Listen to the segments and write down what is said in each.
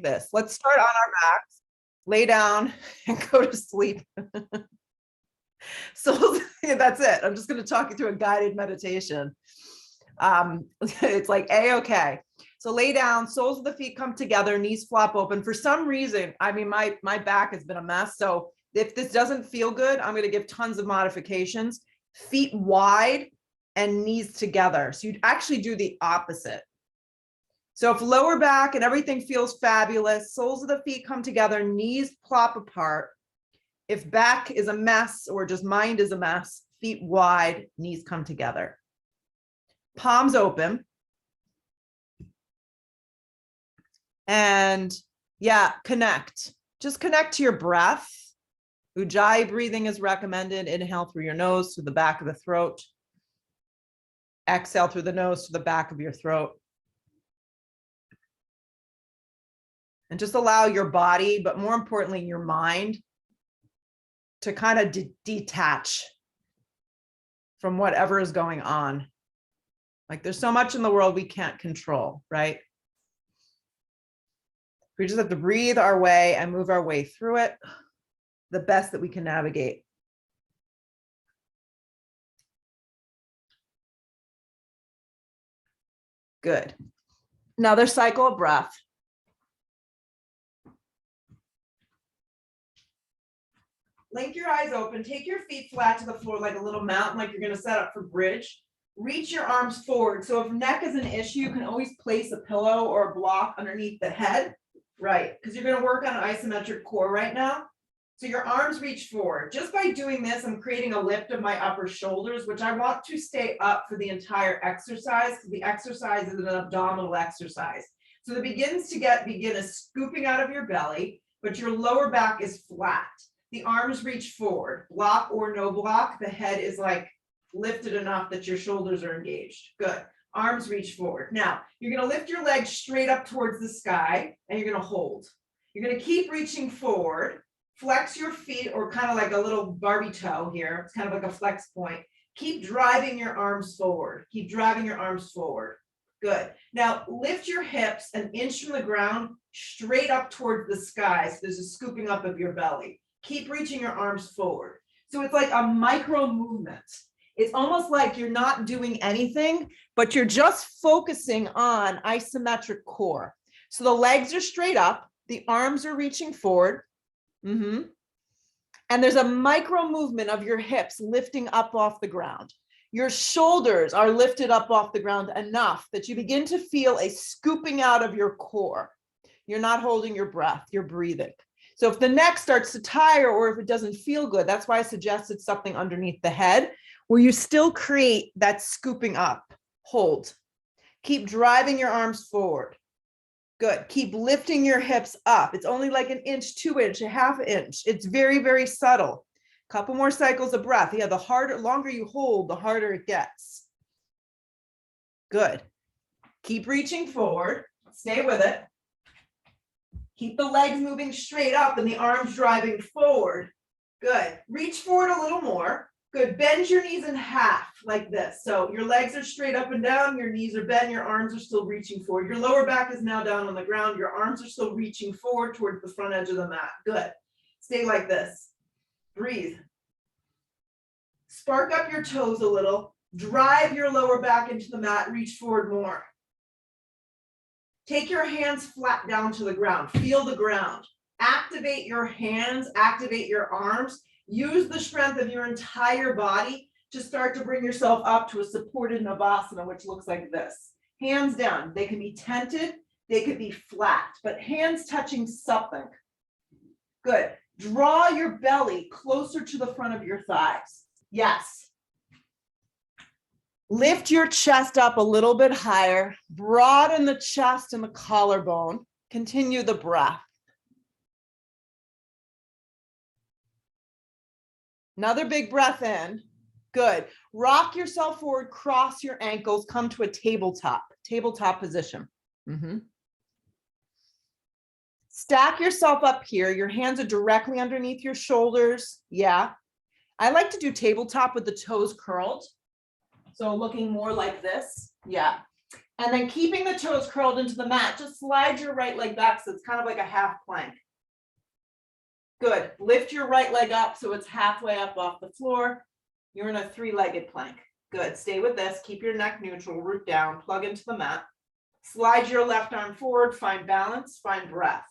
this. Let's start on our backs, lay down and go to sleep. So that's it. I'm just going to talk you through a guided meditation. It's like A-okay. So lay down, soles of the feet come together, knees flop open. For some reason, I mean, my back has been a mess. So if this doesn't feel good, I'm going to give tons of modifications. Feet wide and knees together. So you'd actually do the opposite. So if lower back and everything feels fabulous, soles of the feet come together, knees plop apart. If back is a mess or just mind is a mess, feet wide, knees come together. Palms open. And yeah, connect. Just connect to your breath. Ujjayi breathing is recommended. Inhale through your nose to the back of the throat. Exhale through the nose to the back of your throat. And just allow your body, but more importantly, your mind to kind of detach from whatever is going on. Like there's so much in the world we can't control, right? We just have to breathe our way and move our way through it the best that we can navigate. Good. Another cycle of breath. Blink your eyes open, take your feet flat to the floor like a little mountain, like you're going to set up for bridge. Reach your arms forward. So if neck is an issue, you can always place a pillow or a block underneath the head, right? Because you're going to work on an isometric core right now. So your arms reach forward. Just by doing this, I'm creating a lift of my upper shoulders, which I want to stay up for the entire exercise, because the exercise is an abdominal exercise. So the begin is scooping out of your belly, but your lower back is flat. The arms reach forward, block or no block. The head is like lifted enough that your shoulders are engaged. Good. Arms reach forward. Now, you're going to lift your legs straight up towards the sky and you're going to hold. You're going to keep reaching forward. Flex your feet or kind of like a little Barbie toe here. It's kind of like a flex point. Keep driving your arms forward. Keep driving your arms forward. Good. Now, lift your hips an inch from the ground straight up towards the sky. So there's a scooping up of your belly. Keep reaching your arms forward. So it's like a micro movement. It's almost like you're not doing anything, but you're just focusing on isometric core. So the legs are straight up, the arms are reaching forward. And there's a micro movement of your hips lifting up off the ground. Your shoulders are lifted up off the ground enough that you begin to feel a scooping out of your core. You're not holding your breath, you're breathing. So if the neck starts to tire or if it doesn't feel good, that's why I suggested something underneath the head where you still create that scooping up. Hold. Keep driving your arms forward. Good. Keep lifting your hips up. It's only like an inch, 2 inch, a half inch. It's very, very subtle. Couple more cycles of breath. Yeah, the longer you hold, the harder it gets. Good. Keep reaching forward. Stay with it. Keep the legs moving straight up and the arms driving forward. Good. Reach forward a little more. Good. Bend your knees in half like this. So your legs are straight up and down. Your knees are bent. Your arms are still reaching forward. Your lower back is now down on the ground. Your arms are still reaching forward towards the front edge of the mat. Good. Stay like this. Breathe. Spark up your toes a little. Drive your lower back into the mat. Reach forward more. Take your hands flat down to the ground. Feel the ground. Activate your hands, activate your arms. Use the strength of your entire body to start to bring yourself up to a supported Navasana, which looks like this. Hands down. They can be tented, they could be flat, but hands touching something. Good. Draw your belly closer to the front of your thighs. Yes. Lift your chest up a little bit higher. Broaden the chest and the collarbone. Continue the breath. Another big breath in. Good. Rock yourself forward, cross your ankles, come to a tabletop position. Stack yourself up here. Your hands are directly underneath your shoulders. Yeah. I like to do tabletop with the toes curled. So looking more like this. Yeah. And then keeping the toes curled into the mat, just slide your right leg back so it's kind of like a half plank. Good. Lift your right leg up so it's halfway up off the floor. You're in a three-legged plank. Good. Stay with this. Keep your neck neutral, root down, plug into the mat. Slide your left arm forward, find balance, find breath.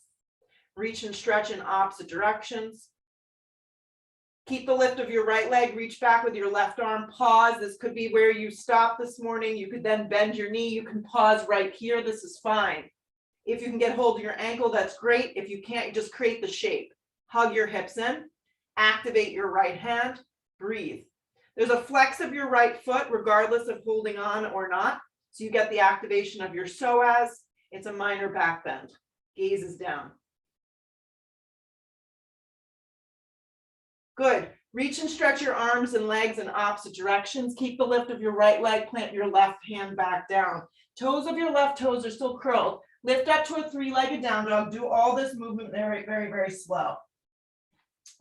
Reach and stretch in opposite directions. Keep the lift of your right leg, reach back with your left arm, pause. This could be where you stopped this morning. You could then bend your knee. You can pause right here. This is fine. If you can get hold of your ankle, that's great. If you can't, just create the shape. Hug your hips in, activate your right hand, breathe. There's a flex of your right foot, regardless of holding on or not. So you get the activation of your psoas. It's a minor back bend. Gaze is down. Good. Reach and stretch your arms and legs in opposite directions. Keep the lift of your right leg, plant your left hand back down. Toes of your left toes are still curled. Lift up to a three-legged down dog. Do all this movement very, very, very slow.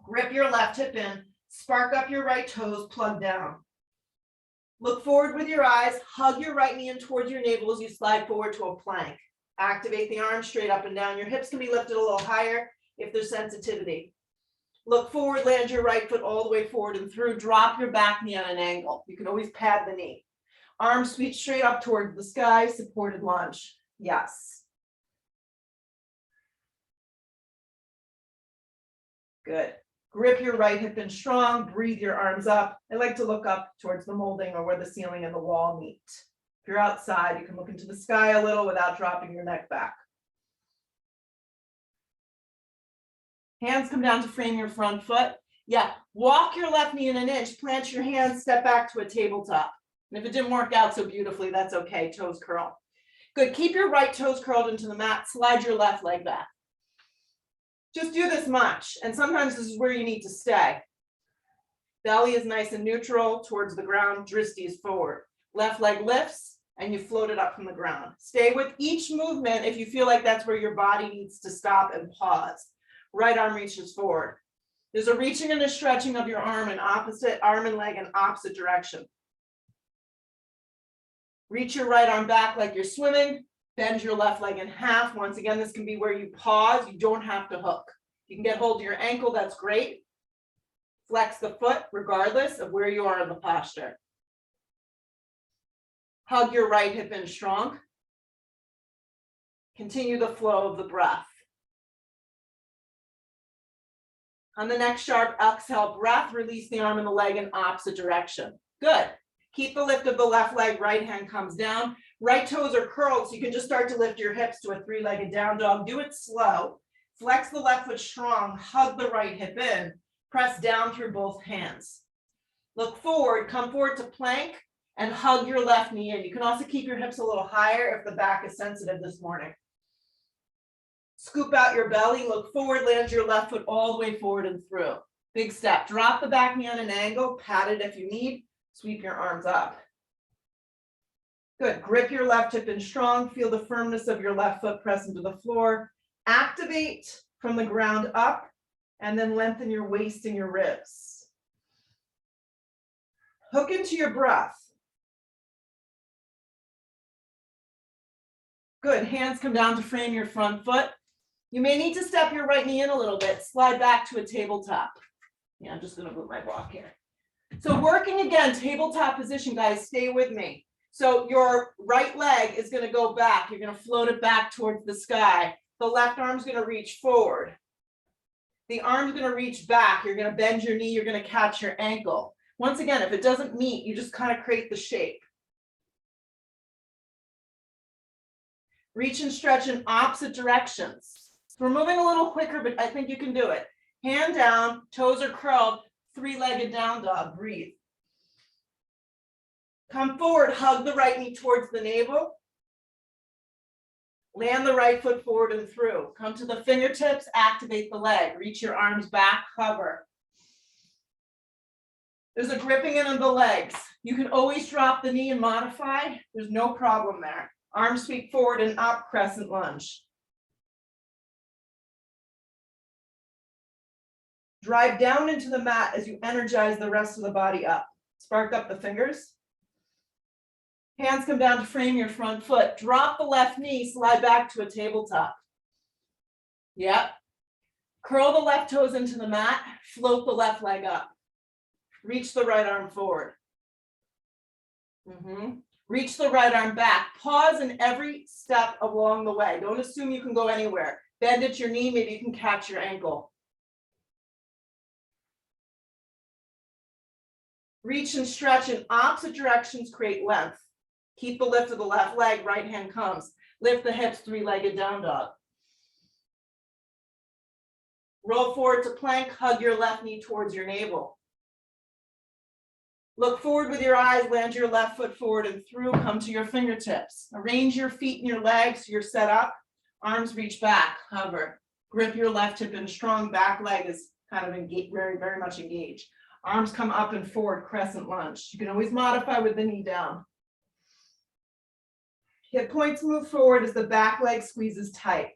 Grip your left hip in, spark up your right toes, plug down. Look forward with your eyes, hug your right knee in towards your navel as you slide forward to a plank. Activate the arms straight up and down. Your hips can be lifted a little higher if there's sensitivity. Look forward, land your right foot all the way forward and through. Drop your back knee on an angle. You can always pad the knee. Arms sweep straight up towards the sky, supported lunge. Yes. Good. Grip your right hip in strong, breathe your arms up. I like to look up towards the molding or where the ceiling and the wall meet. If you're outside, you can look into the sky a little without dropping your neck back. Hands come down to frame your front foot. Yeah, walk your left knee in an inch, plant your hands, step back to a tabletop. And if it didn't work out so beautifully, that's okay, toes curl. Good, keep your right toes curled into the mat, slide your left leg back. Just do this much, and sometimes this is where you need to stay. Belly is nice and neutral towards the ground, dristi is forward. Left leg lifts, and you float it up from the ground. Stay with each movement if you feel like that's where your body needs to stop and pause. Right arm reaches forward. There's a reaching and a stretching of your arm and leg in opposite direction. Reach your right arm back like you're swimming. Bend your left leg in half. Once again, this can be where you pause. You don't have to hook. You can get hold of your ankle. That's great. Flex the foot regardless of where you are in the posture. Hug your right hip in strong. Continue the flow of the breath. On the next sharp exhale breath, release the arm and the leg in opposite direction. Good. Keep the lift of the left leg, right hand comes down. Right toes are curled, so you can just start to lift your hips to a three-legged down dog. Do it slow. Flex the left foot strong, hug the right hip in, press down through both hands. Look forward, come forward to plank and hug your left knee in. You can also keep your hips a little higher if the back is sensitive this morning. Scoop out your belly, look forward, land your left foot all the way forward and through. Big step, drop the back knee on an angle, pat it if you need, sweep your arms up. Good, grip your left hip in strong, feel the firmness of your left foot press into the floor. Activate from the ground up, and then lengthen your waist and your ribs. Hook into your breath. Good, hands come down to frame your front foot. You may need to step your right knee in a little bit, slide back to a tabletop. Yeah, I'm just gonna move my block here. So working again, tabletop position, guys, stay with me. So your right leg is gonna go back. You're gonna float it back towards the sky. The left arm's gonna reach forward. The arm's gonna reach back. You're gonna bend your knee, you're gonna catch your ankle. Once again, if it doesn't meet, you just kind of create the shape. Reach and stretch in opposite directions. So we're moving a little quicker, but I think you can do it. Hand down, toes are curled, three-legged down dog, breathe. Come forward, hug the right knee towards the navel. Land the right foot forward and through. Come to the fingertips, activate the leg. Reach your arms back, hover. There's a gripping in of the legs. You can always drop the knee and modify. There's no problem there. Arms sweep forward and up, crescent lunge. Drive down into the mat as you energize the rest of the body up. Spark up the fingers. Hands come down to frame your front foot. Drop the left knee, slide back to a tabletop. Yep. Curl the left toes into the mat, float the left leg up. Reach the right arm forward. Reach the right arm back. Pause in every step along the way. Don't assume you can go anywhere. Bend at your knee, maybe you can catch your ankle. Reach and stretch in opposite directions, create length. Keep the lift of the left leg, right hand comes. Lift the hips, three-legged down dog. Roll forward to plank, hug your left knee towards your navel. Look forward with your eyes, land your left foot forward and through, come to your fingertips. Arrange your feet and your legs so you're set up. Arms reach back, hover. Grip your left hip in strong, back leg is kind of engaged, very much engaged. Arms come up and forward, crescent lunge. You can always modify with the knee down. Hip points move forward as the back leg squeezes tight.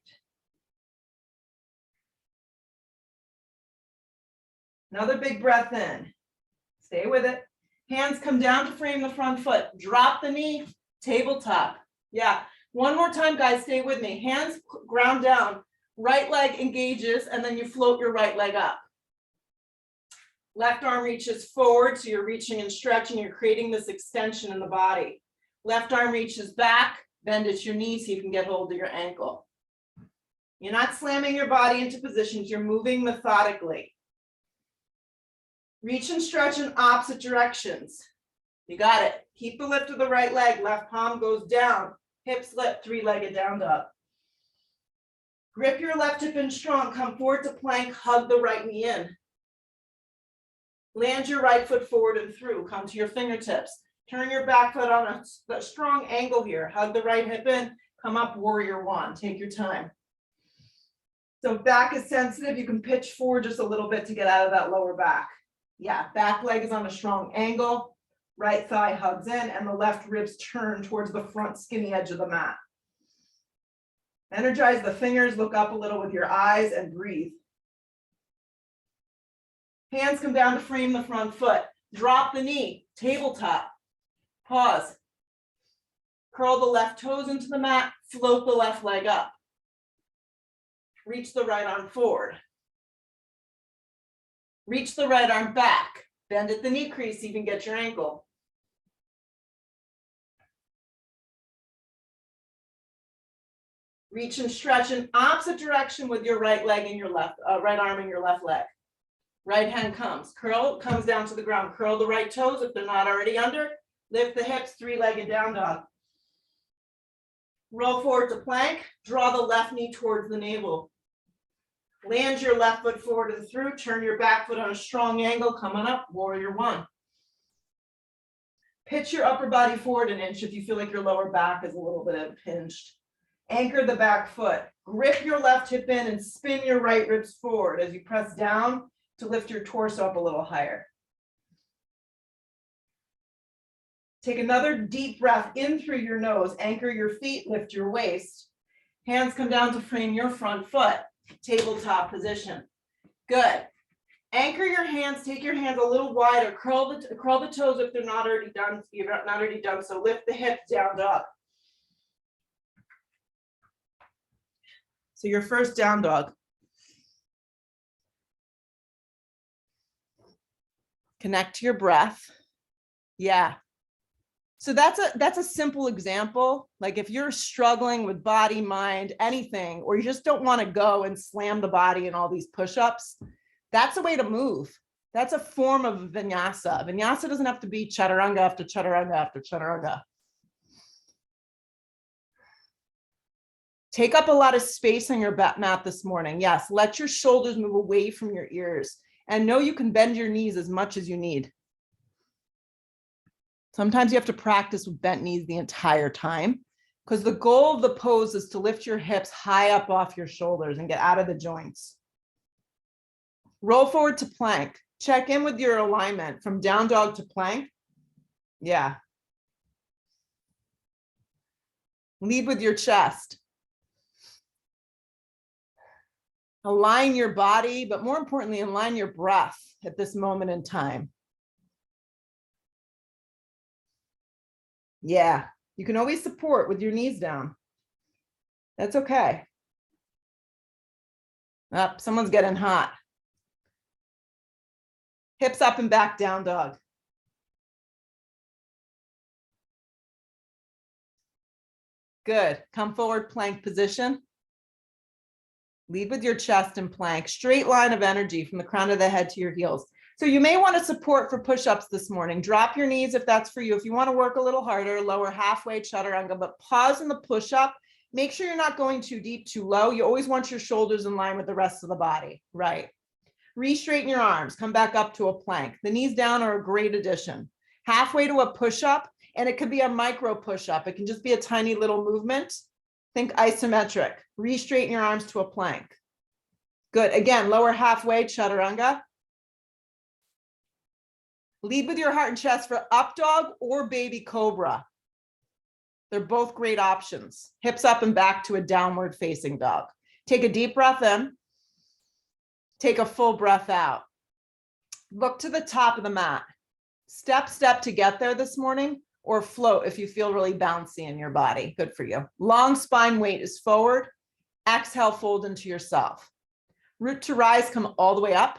Another big breath in. Stay with it. Hands come down to frame the front foot. Drop the knee, tabletop. Yeah, one more time, guys, stay with me. Hands ground down. Right leg engages, and then you float your right leg up. Left arm reaches forward, so you're reaching and stretching. You're creating this extension in the body. Left arm reaches back, bend at your knee so you can get hold of your ankle. You're not slamming your body into positions. You're moving methodically. Reach and stretch in opposite directions. You got it. Keep the lift of the right leg. Left palm goes down. Hips lift, three-legged down dog. Grip your left hip in strong. Come forward to plank. Hug the right knee in. Land your right foot forward and through. Come to your fingertips. Turn your back foot on a strong angle here. Hug the right hip in. Come up, warrior one. Take your time. So if back is sensitive, you can pitch forward just a little bit to get out of that lower back. Yeah, back leg is on a strong angle. Right thigh hugs in and the left ribs turn towards the front skinny edge of the mat. Energize the fingers, look up a little with your eyes and breathe. Hands come down to frame the front foot. Drop the knee, tabletop. Pause. Curl the left toes into the mat, float the left leg up. Reach the right arm forward. Reach the right arm back. Bend at the knee crease so you can get your ankle. Reach and stretch in opposite direction with your right leg and your left, right arm and your left leg. Right hand comes. Curl, comes down to the ground. Curl the right toes if they're not already under. Lift the hips, three-legged down dog. Roll forward to plank. Draw the left knee towards the navel. Land your left foot forward and through. Turn your back foot on a strong angle. Coming up, warrior one. Pitch your upper body forward an inch if you feel like your lower back is a little bit impinged. Anchor the back foot. Grip your left hip in and spin your right ribs forward as you press down to lift your torso up a little higher. Take another deep breath in through your nose. Anchor your feet, lift your waist. Hands come down to frame your front foot. Tabletop position. Good. Anchor your hands, take your hands a little wider, curl the toes if they're not already done, you've not already done so. Lift the hips, down dog. So your first down dog. Connect to your breath. Yeah. So that's a simple example. Like if you're struggling with body, mind, anything, or you just don't want to go and slam the body in all these push-ups, that's a way to move. That's a form of vinyasa. Vinyasa doesn't have to be chaturanga after chaturanga after chaturanga. Take up a lot of space on your mat this morning. Yes, let your shoulders move away from your ears and know you can bend your knees as much as you need. Sometimes you have to practice with bent knees the entire time because the goal of the pose is to lift your hips high up off your shoulders and get out of the joints. Roll forward to plank. Check in with your alignment from down dog to plank. Yeah. Lead with your chest. Align your body, but more importantly, align your breath at this moment in time. Yeah, you can always support with your knees down. That's okay. Up, someone's getting hot. Hips up and back, down dog. Good. Come forward, plank position. Lead with your chest and plank. Straight line of energy from the crown of the head to your heels. So you may want to support for push-ups this morning. Drop your knees if that's for you. If you want to work a little harder, lower halfway, chaturanga, but pause in the push-up. Make sure you're not going too deep, too low. You always want your shoulders in line with the rest of the body. Right. Re-straighten your arms. Come back up to a plank. The knees down are a great addition. Halfway to a push-up, and it could be a micro push-up. It can just be a tiny little movement. Think isometric. Re-straighten your arms to a plank. Good. Again, lower halfway, chaturanga. Lead with your heart and chest for up dog or baby cobra. They're both great options. Hips up and back to a downward facing dog. Take a deep breath in. Take a full breath out. Look to the top of the mat. Step to get there this morning, or float if you feel really bouncy in your body. Good for you. Long spine weight is forward. Exhale, fold into yourself. Root to rise, come all the way up.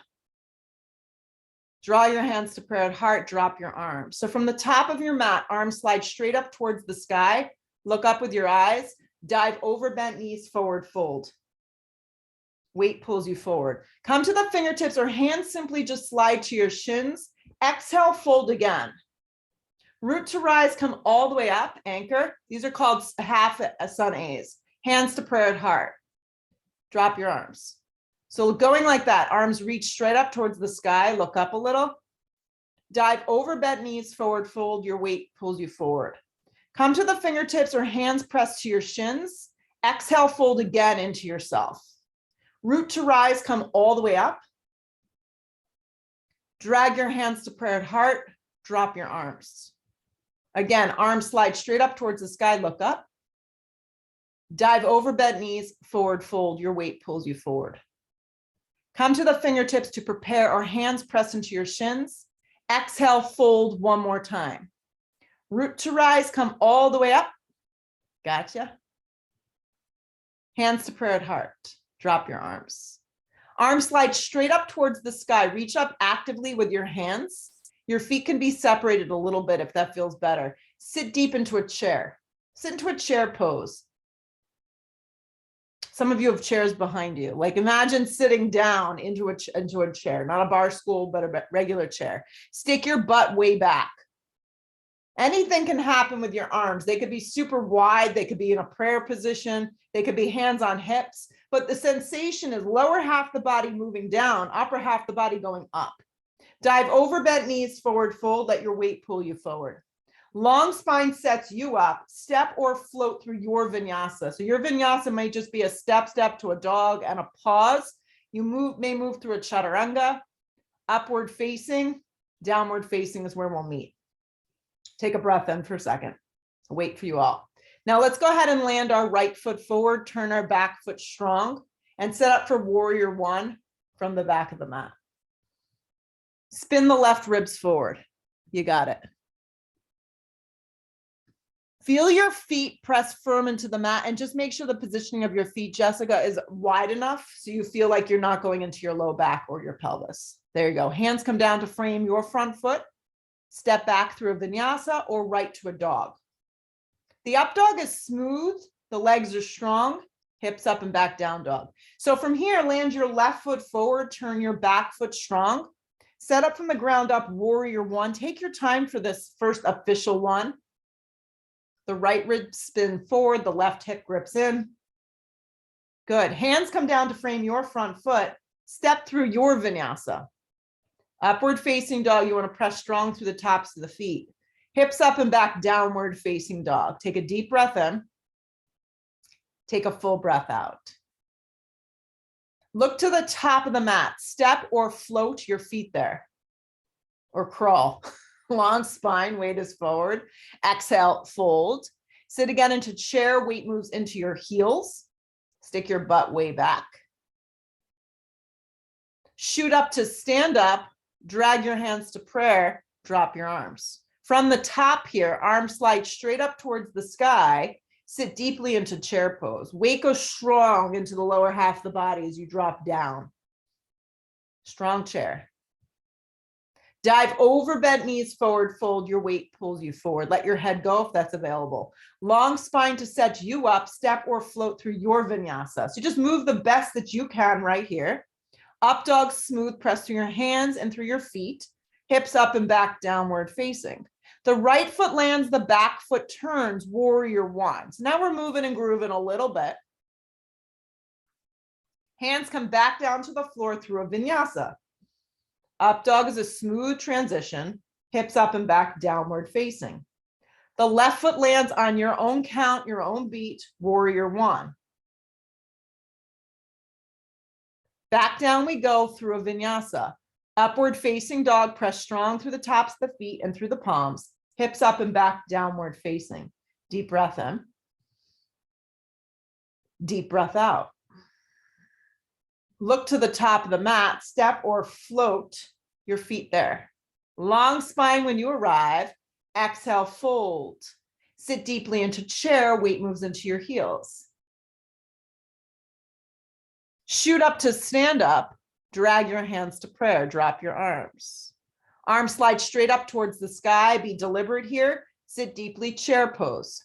Draw your hands to prayer at heart, drop your arms. So from the top of your mat, arms slide straight up towards the sky. Look up with your eyes. Dive over bent knees, forward fold. Weight pulls you forward. Come to the fingertips or hands simply just slide to your shins. Exhale, fold again. Root to rise, come all the way up, anchor. These are called half a sun A's. Hands to prayer at heart. Drop your arms. So going like that, arms reach straight up towards the sky, look up a little. Dive over bent knees, forward fold, your weight pulls you forward. Come to the fingertips or hands pressed to your shins. Exhale, fold again into yourself. Root to rise, come all the way up. Drag your hands to prayer at heart, drop your arms. Again, arms slide straight up towards the sky, look up. Dive over bent knees, forward fold, your weight pulls you forward. Come to the fingertips to prepare or hands press into your shins. Exhale, fold one more time. Root to rise, come all the way up. Gotcha. Hands to prayer at heart. Drop your arms. Arms slide straight up towards the sky. Reach up actively with your hands. Your feet can be separated a little bit if that feels better. Sit deep into a chair. Sit into a chair pose. Some of you have chairs behind you. Like imagine sitting down into a chair, not a bar stool, but a regular chair. Stick your butt way back. Anything can happen with your arms. They could be super wide. They could be in a prayer position. They could be hands on hips. But the sensation is lower half the body moving down, upper half the body going up. Dive over bent knees, forward fold. Let your weight pull you forward. Long spine sets you up. Step or float through your vinyasa. So your vinyasa might just be a step to a dog and a pause. You may move through a chaturanga. Upward facing, downward facing is where we'll meet. Take a breath in for a second. I'll wait for you all. Now let's go ahead and land our right foot forward, turn our back foot strong, and set up for warrior one from the back of the mat. Spin the left ribs forward. You got it. Feel your feet press firm into the mat and just make sure the positioning of your feet, Jessica, is wide enough so you feel like you're not going into your low back or your pelvis. There you go. Hands come down to frame your front foot. Step back through a vinyasa or right to a dog. The up dog is smooth. The legs are strong. Hips up and back down dog. So from here, land your left foot forward, turn your back foot strong. Set up from the ground up, warrior one. Take your time for this first official one. The right rib spin forward, the left hip grips in. Good. Hands come down to frame your front foot. Step through your vinyasa. Upward facing dog, you want to press strong through the tops of the feet. Hips up and back, downward facing dog. Take a deep breath in. Take a full breath out. Look to the top of the mat. Step or float your feet there. Or crawl. Long spine, weight is forward. Exhale, fold. Sit again into chair, weight moves into your heels. Stick your butt way back. Shoot up to stand up. Drag your hands to prayer. Drop your arms. From the top here, arms slide straight up towards the sky. Sit deeply into chair pose. Weight goes strong into the lower half of the body as you drop down. Strong chair. Dive over bent knees forward, fold, your weight pulls you forward. Let your head go if that's available. Long spine to set you up, step or float through your vinyasa. So just move the best that you can right here. Up dog, smooth, press through your hands and through your feet. Hips up and back, downward facing. The right foot lands, the back foot turns, warrior one. So now we're moving and grooving a little bit. Hands come back down to the floor through a vinyasa. Up dog is a smooth transition, hips up and back, downward facing. The left foot lands on your own count, your own beat, warrior one. Back down we go through a vinyasa. Upward facing dog, press strong through the tops of the feet and through the palms. Hips up and back, downward facing. Deep breath in. Deep breath out. Look to the top of the mat, step or float your feet there. Long spine when you arrive. Exhale, fold. Sit deeply into chair, weight moves into your heels. Shoot up to stand up. Drag your hands to prayer, drop your arms. Arms slide straight up towards the sky, be deliberate here. Sit deeply, chair pose.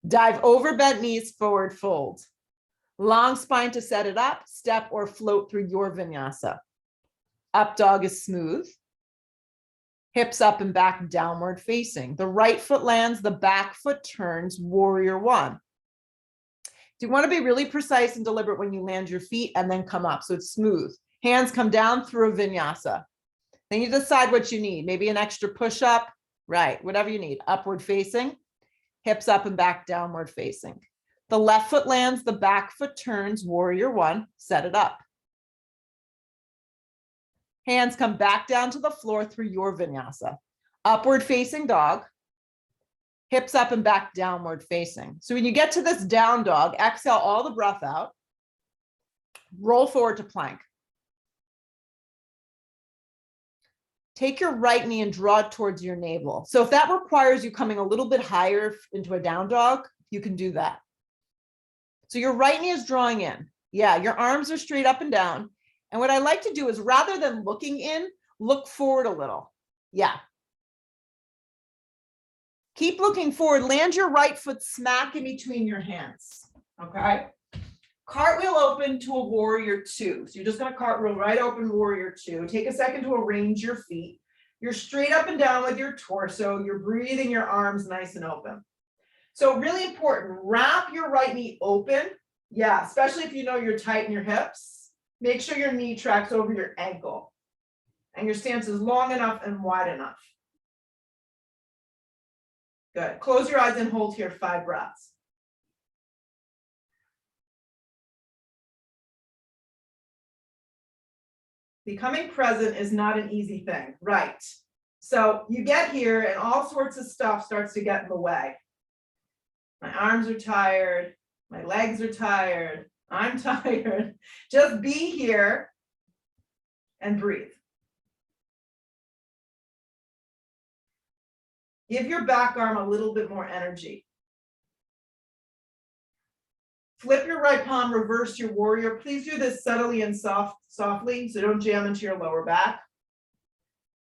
Dive over bent knees, forward fold. Long spine to set it up, step or float through your vinyasa. Up dog is smooth. Hips up and back, downward facing. The right foot lands, the back foot turns, warrior one. You want to be really precise and deliberate when you land your feet and then come up so it's smooth. Hands come down through a vinyasa. Then you decide what you need. Maybe an extra push-up, right? Whatever you need. Upward facing, hips up and back, downward facing. The left foot lands, the back foot turns, warrior one, set it up. Hands come back down to the floor through your vinyasa. Upward facing dog. Hips up and back, downward facing. So when you get to this down dog, exhale all the breath out. Roll forward to plank. Take your right knee and draw it towards your navel. So if that requires you coming a little bit higher into a down dog, you can do that. So your right knee is drawing in. Yeah, your arms are straight up and down. And what I like to do is rather than looking in, look forward a little. Yeah. Keep looking forward. Land your right foot smack in between your hands. Okay. Cartwheel open to a warrior two. So you're just going to cartwheel right open, warrior two. Take a second to arrange your feet. You're straight up and down with your torso. You're breathing your arms nice and open. So really important, wrap your right knee open. Yeah, especially if you know you're tight in your hips. Make sure your knee tracks over your ankle. And your stance is long enough and wide enough. Good. Close your eyes and hold here 5 breaths. Becoming present is not an easy thing, right? So you get here and all sorts of stuff starts to get in the way. My arms are tired. My legs are tired. I'm tired. Just be here and breathe. Give your back arm a little bit more energy. Flip your right palm, reverse your warrior. Please do this subtly and softly, so don't jam into your lower back.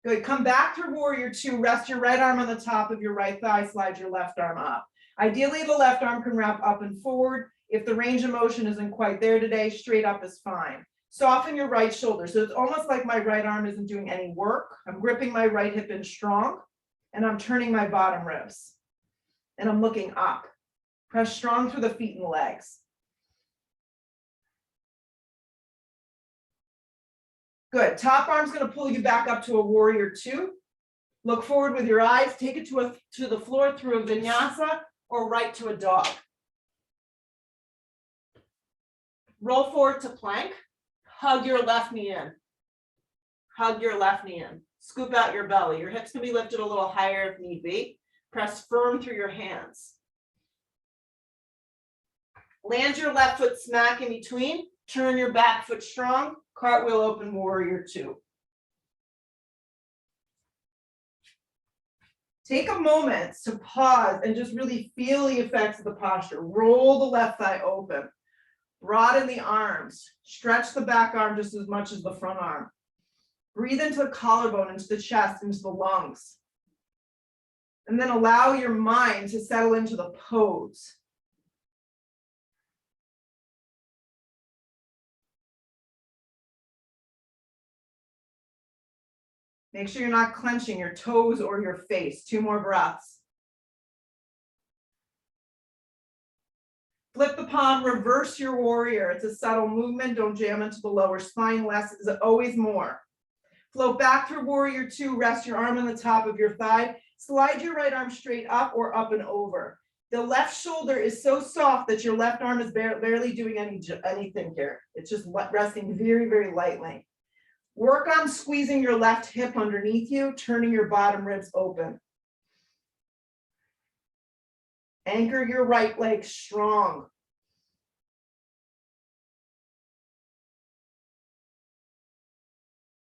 Good. Come back through warrior two. Rest your right arm on the top of your right thigh. Slide your left arm up. Ideally, the left arm can wrap up and forward. If the range of motion isn't quite there today, straight up is fine. Soften your right shoulder. So it's almost like my right arm isn't doing any work. I'm gripping my right hip in strong. And I'm turning my bottom ribs. And I'm looking up. Press strong through the feet and the legs. Good. Top arm's going to pull you back up to a warrior two. Look forward with your eyes. Take it to the floor through a vinyasa or right to a dog. Roll forward to plank. Hug your left knee in. Hug your left knee in. Scoop out your belly. Your hips can be lifted a little higher if need be. Press firm through your hands. Land your left foot smack in between. Turn your back foot strong. Cartwheel open, warrior two. Take a moment to pause and just really feel the effects of the posture. Roll the left thigh open. Broaden the arms. Stretch the back arm just as much as the front arm. Breathe into the collarbone, into the chest, into the lungs. And then allow your mind to settle into the pose. Make sure you're not clenching your toes or your face. 2 more breaths. Flip the palm, reverse your warrior. It's a subtle movement. Don't jam into the lower spine. Less is always more. Float back through warrior 2. Rest your arm on the top of your thigh. Slide your right arm straight up or up and over. The left shoulder is so soft that your left arm is barely doing anything here. It's just resting very, very lightly. Work on squeezing your left hip underneath you, turning your bottom ribs open. Anchor your right leg strong.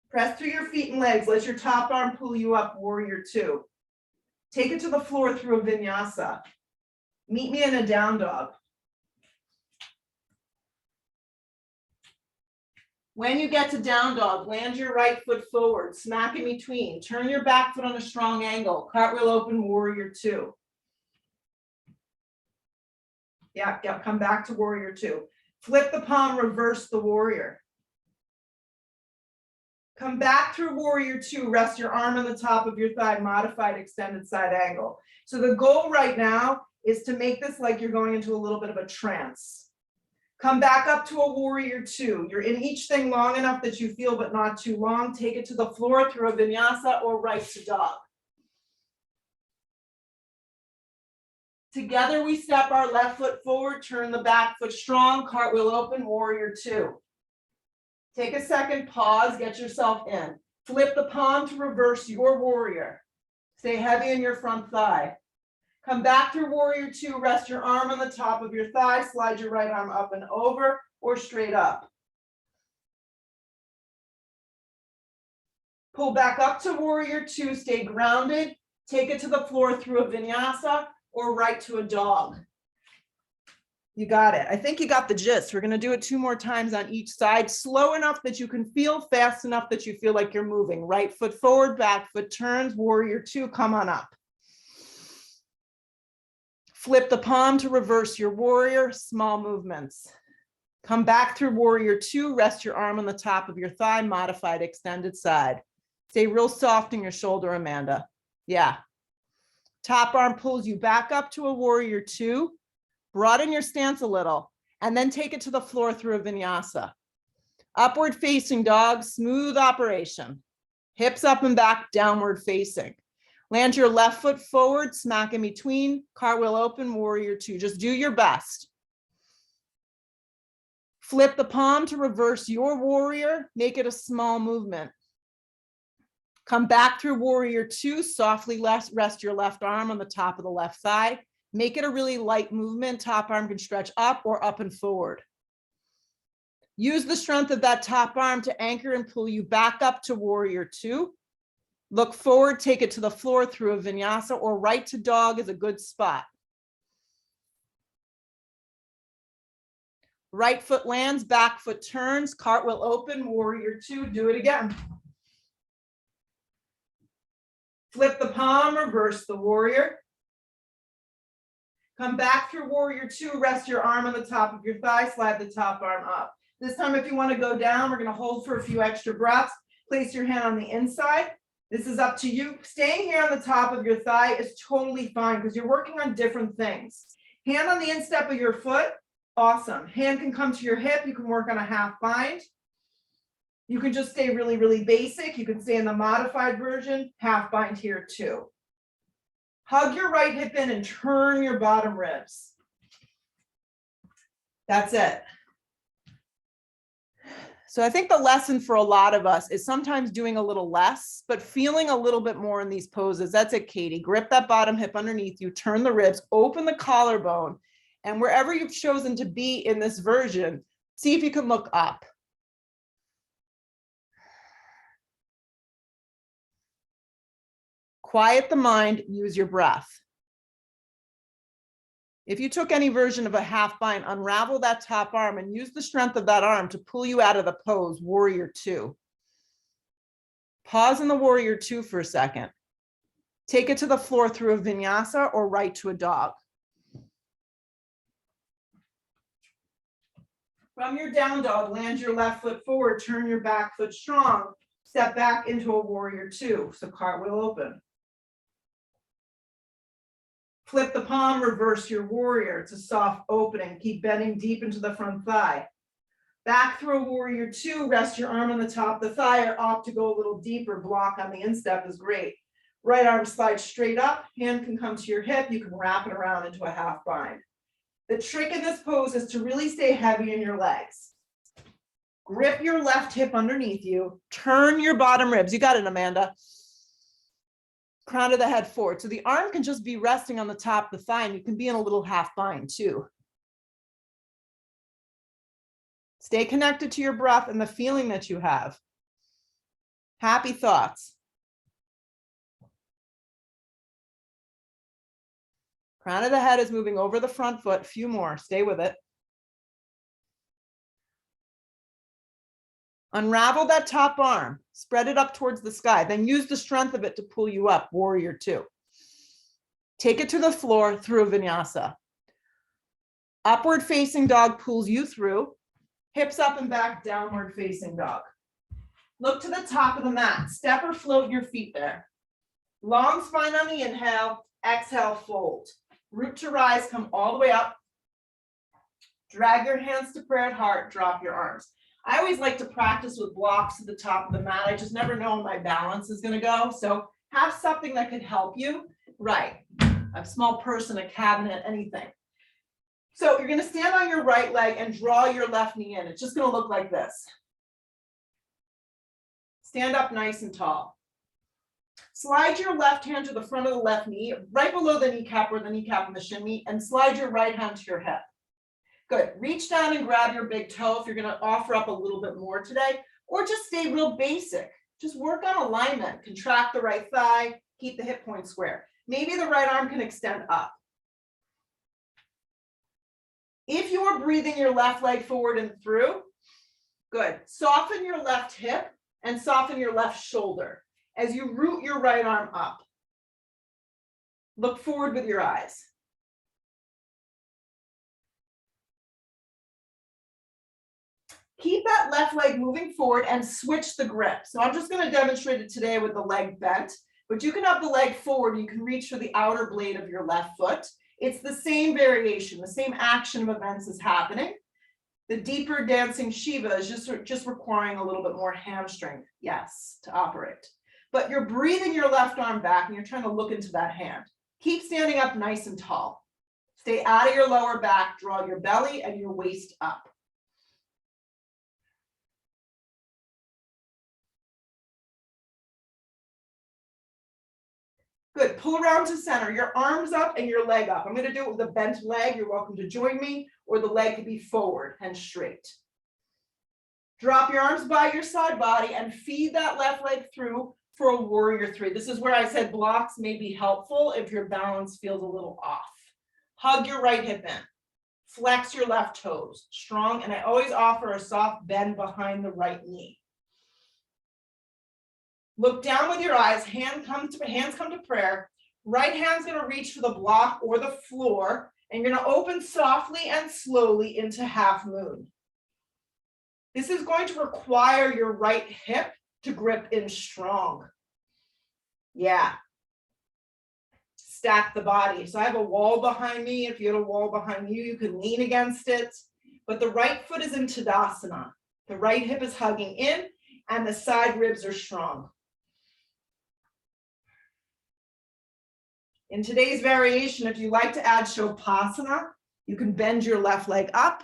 Press through your feet and legs. Let your top arm pull you up, warrior 2. Take it to the floor through a vinyasa. Meet me in a down dog. When you get to down dog, land your right foot forward, smack in between. Turn your back foot on a strong angle. Cartwheel open, warrior 2. Yeah, come back to warrior 2. Flip the palm, reverse the warrior. Come back through warrior 2. Rest your arm on the top of your thigh, modified extended side angle. So the goal right now is to make this like you're going into a little bit of a trance. Come back up to a warrior 2. You're in each thing long enough that you feel, but not too long. Take it to the floor through a vinyasa or right to dog. Together we step our left foot forward, turn the back foot strong, cartwheel open, warrior 2. Take a second, pause, get yourself in. Flip the palm to reverse your warrior. Stay heavy in your front thigh. Come back through warrior 2, rest your arm on the top of your thigh, slide your right arm up and over or straight up. Pull back up to warrior 2, stay grounded, take it to the floor through a vinyasa or right to a dog. You got it. I think you got the gist. We're going to do it 2 more times on each side, slow enough that you can feel, fast enough that you feel like you're moving. Right foot forward, back foot turns, warrior 2, come on up. Flip the palm to reverse your warrior, small movements. Come back through warrior 2, rest your arm on the top of your thigh, modified extended side. Stay real soft in your shoulder, Amanda. Yeah. Top arm pulls you back up to a warrior 2, broaden your stance a little, and then take it to the floor through a vinyasa. Upward facing dog, smooth operation. Hips up and back, downward facing. Land your left foot forward, smack in between, cartwheel open, warrior 2. Just do your best. Flip the palm to reverse your warrior, make it a small movement. Come back through warrior 2, softly rest your left arm on the top of the left thigh. Make it a really light movement. Top arm can stretch up or up and forward. Use the strength of that top arm to anchor and pull you back up to warrior 2. Look forward, take it to the floor through a vinyasa or right to dog is a good spot. Right foot lands, back foot turns, cartwheel open, warrior 2, do it again. Flip the palm, reverse the warrior. Come back through warrior 2, rest your arm on the top of your thigh, slide the top arm up. This time if you want to go down, we're going to hold for a few extra breaths. Place your hand on the inside. This is up to you. Staying here on the top of your thigh is totally fine because you're working on different things. Hand on the instep of your foot, awesome. Hand can come to your hip. You can work on a half bind. You can just stay really, really basic. You can stay in the modified version, half bind here too. Hug your right hip in and turn your bottom ribs. That's it. So I think the lesson for a lot of us is sometimes doing a little less, but feeling a little bit more in these poses. That's it, Katie. Grip that bottom hip underneath you, turn the ribs, open the collarbone, and wherever you've chosen to be in this version, see if you can look up. Quiet the mind, use your breath. If you took any version of a half bind, unravel that top arm and use the strength of that arm to pull you out of the pose, warrior two. Pause in the warrior two for a second. Take it to the floor through a vinyasa or right to a dog. From your down dog, land your left foot forward, turn your back foot strong, step back into a warrior two. So cartwheel open. Flip the palm, reverse your warrior. It's a soft opening. Keep bending deep into the front thigh. Back through a warrior two, rest your arm on the top of the thigh or opt to go a little deeper. Block on the instep is great. Right arm slides straight up, hand can come to your hip. You can wrap it around into a half bind. The trick in this pose is to really stay heavy in your legs. Grip your left hip underneath you. Turn your bottom ribs. You got it, Amanda. Crown of the head forward. So the arm can just be resting on the top of the thigh, and you can be in a little half bind too. Stay connected to your breath and the feeling that you have. Happy thoughts. Crown of the head is moving over the front foot. A few more. Stay with it. Unravel that top arm. Spread it up towards the sky. Then use the strength of it to pull you up. Warrior two. Take it to the floor through a vinyasa. Upward facing dog pulls you through. Hips up and back, downward facing dog. Look to the top of the mat. Step or float your feet there. Long spine on the inhale. Exhale, fold. Root to rise, come all the way up. Drag your hands to prayer at heart, drop your arms. I always like to practice with blocks at the top of the mat. I just never know where my balance is going to go. So have something that could help you. Right. A small person, a cabinet, anything. So you're going to stand on your right leg and draw your left knee in. It's just going to look like this. Stand up nice and tall. Slide your left hand to the front of the left knee, right below the kneecap where the kneecap and the shin meet, and slide your right hand to your hip. Good. Reach down and grab your big toe if you're going to offer up a little bit more today, or just stay real basic. Just work on alignment. Contract the right thigh, keep the hip point square. Maybe the right arm can extend up. If you are breathing your left leg forward and through, good. Soften your left hip and soften your left shoulder as you root your right arm up. Look forward with your eyes. Keep that left leg moving forward and switch the grip. So I'm just going to demonstrate it today with the leg bent, but you can have the leg forward. You can reach for the outer blade of your left foot. It's the same variation, the same action of events is happening. The deeper dancing Shiva is just requiring a little bit more hamstring, yes, to operate. But you're breathing your left arm back and you're trying to look into that hand. Keep standing up nice and tall. Stay out of your lower back, draw your belly and your waist up. Good, pull around to center, your arms up and your leg up. I'm going to do it with a bent leg. You're welcome to join me, or the leg could be forward and straight. Drop your arms by your side body and feed that left leg through for a warrior three. This is where I said blocks may be helpful if your balance feels a little off. Hug your right hip in. Flex your left toes, strong, and I always offer a soft bend behind the right knee. Look down with your eyes, hands come to prayer. Right hand's going to reach for the block or the floor, and you're going to open softly and slowly into half moon. This is going to require your right hip to grip in strong. Yeah. Stack the body. So I have a wall behind me. If you had a wall behind you, you can lean against it. But the right foot is in Tadasana. The right hip is hugging in, and the side ribs are strong. In today's variation, if you like to add Shavasana, you can bend your left leg up,